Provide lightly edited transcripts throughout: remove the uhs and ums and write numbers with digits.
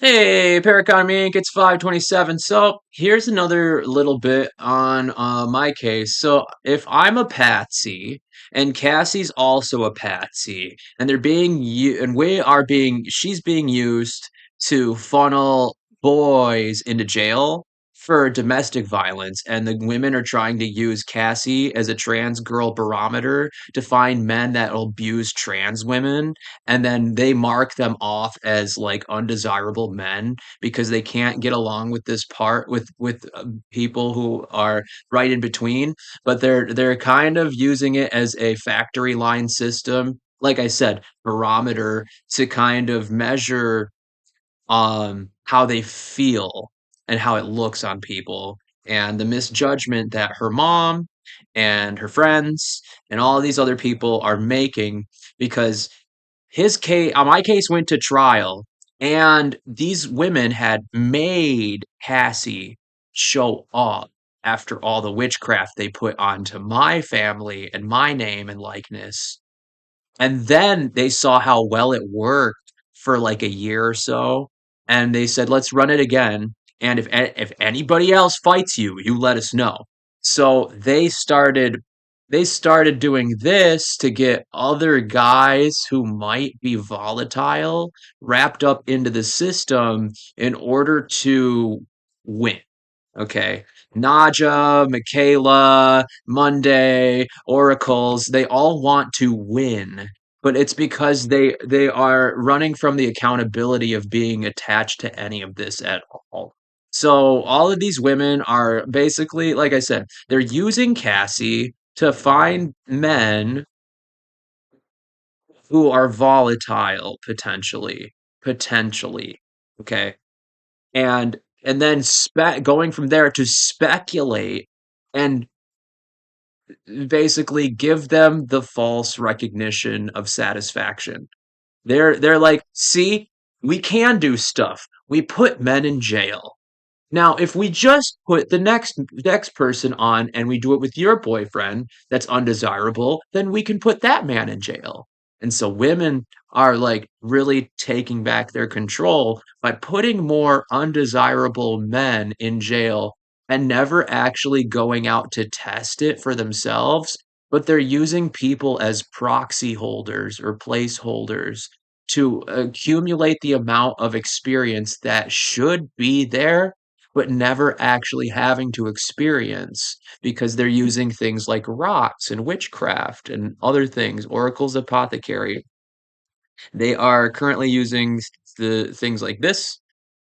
Hey, PARACONOMY Inc. It's 527. So here's another little bit on my case. So if I'm a patsy and Cassie's also a patsy, and she's being used to funnel boys into jail for domestic violence, and the women are trying to use Cassie as a trans girl barometer to find men that will abuse trans women, and then they mark them off as like undesirable men because they can't get along with this part with people who are right in between, but they're kind of using it as a factory line system, like I said, barometer to kind of measure how they feel and how it looks on people, and the misjudgment that her mom and her friends and all these other people are making, because my case went to trial, and these women had made Cassie show up after all the witchcraft they put onto my family and my name and likeness. And then they saw how well it worked for like a year or so, and they said, "Let's run it again. And if anybody else fights you, you let us know." So they started doing this to get other guys who might be volatile wrapped up into the system in order to win. Okay. Naja, Michaela, Monday, Oracles, they all want to win, but it's because they are running from the accountability of being attached to any of this at all. So all of these women are basically, like I said, they're using Cassie to find men who are volatile potentially. Okay. And then going from there to speculate and basically give them the false recognition of satisfaction. They're like, "See, we can do stuff. We put men in jail. Now, if we just put the next person on and we do it with your boyfriend that's undesirable, then we can put that man in jail." And so women are like really taking back their control by putting more undesirable men in jail and never actually going out to test it for themselves, but they're using people as proxy holders or placeholders to accumulate the amount of experience that should be there but never actually having to experience, because they're using things like rocks and witchcraft and other things, oracles apothecary. They are currently using the things like this,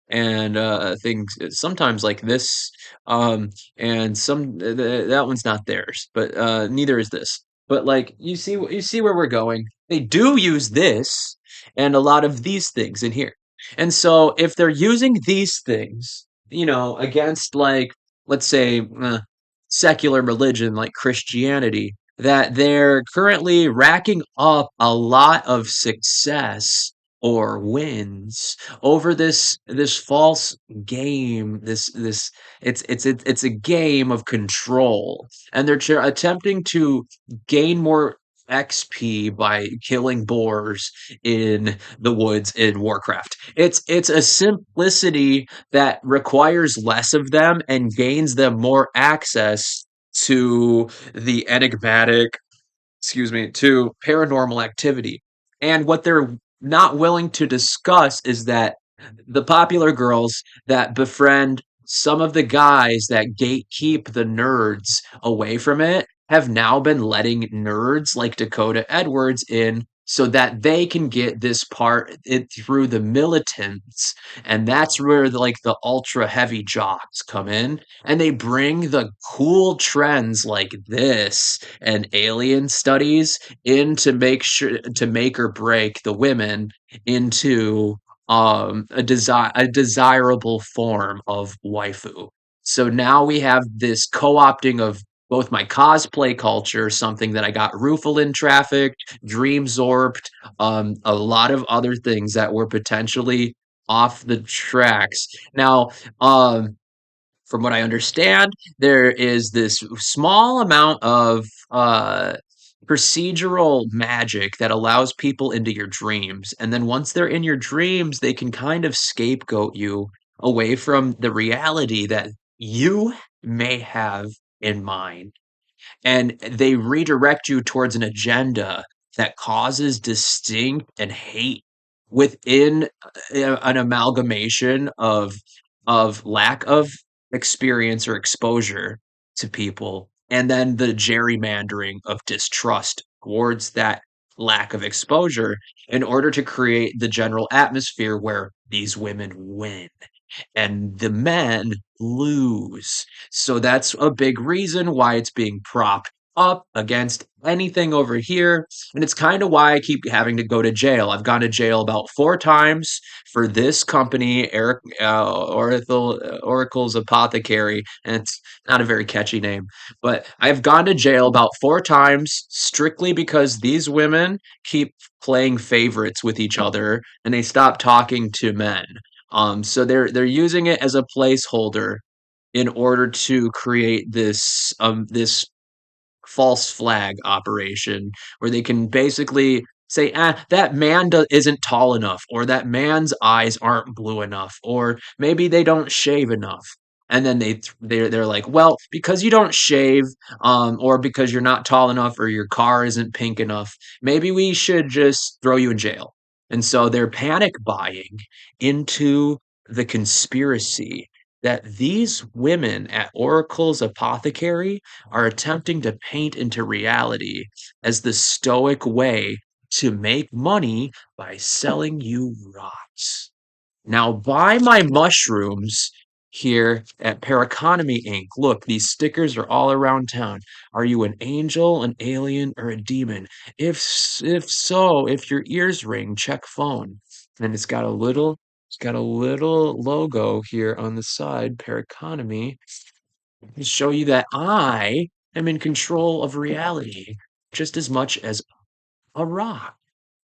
and things sometimes like this, and that one's not theirs, but neither is this. But like you see where we're going. They do use this and a lot of these things in here. And so if they're using these things, against, like, let's say, secular religion like Christianity, that they're currently racking up a lot of success or wins over this false game, this it's a game of control, and they're attempting to gain more XP by killing boars in the woods in Warcraft. It's a simplicity that requires less of them and gains them more access to the enigmatic, excuse me, to paranormal activity. And what they're not willing to discuss is that the popular girls that befriend some of the guys that gatekeep the nerds away from it have now been letting nerds like Dakota Edwards in so that they can get this part through the militants, and that's where the ultra heavy jocks come in, and they bring the cool trends like this and alien studies in to make or break the women into a desirable form of waifu. So now we have this co-opting of both my cosplay culture, something that I got Rufalin trafficked, Dream Zorped, a lot of other things that were potentially off the tracks. Now, from what I understand, there is this small amount of procedural magic that allows people into your dreams. And then once they're in your dreams, they can kind of scapegoat you away from the reality that you may have in mind. And they redirect you towards an agenda that causes distinct and hate within an amalgamation of lack of experience or exposure to people, and then the gerrymandering of distrust towards that lack of exposure in order to create the general atmosphere where these women win and the men lose. So that's a big reason why it's being propped up against anything over here. And it's kind of why I keep having to go to jail. I've gone to jail about 4 times for this company, Oracle's Apothecary. And it's not a very catchy name, but I've gone to jail about 4 times strictly because these women keep playing favorites with each other and they stop talking to men. So they're using it as a placeholder in order to create this false flag operation where they can basically say, ah, that man isn't tall enough, or that man's eyes aren't blue enough, or maybe they don't shave enough. And then they're like, well, because you don't shave, or because you're not tall enough, or your car isn't pink enough, maybe we should just throw you in jail. And so they're panic buying into the conspiracy that these women at Oracle's Apothecary are attempting to paint into reality as the stoic way to make money by selling you rocks. Now, buy my mushrooms here at Paraconomy Inc. Look, these stickers are all around town. Are you an angel, an alien, or a demon? If so, if your ears ring, check phone. And it's got a little logo here on the side, Paraconomy, to show you that I am in control of reality just as much as a rock.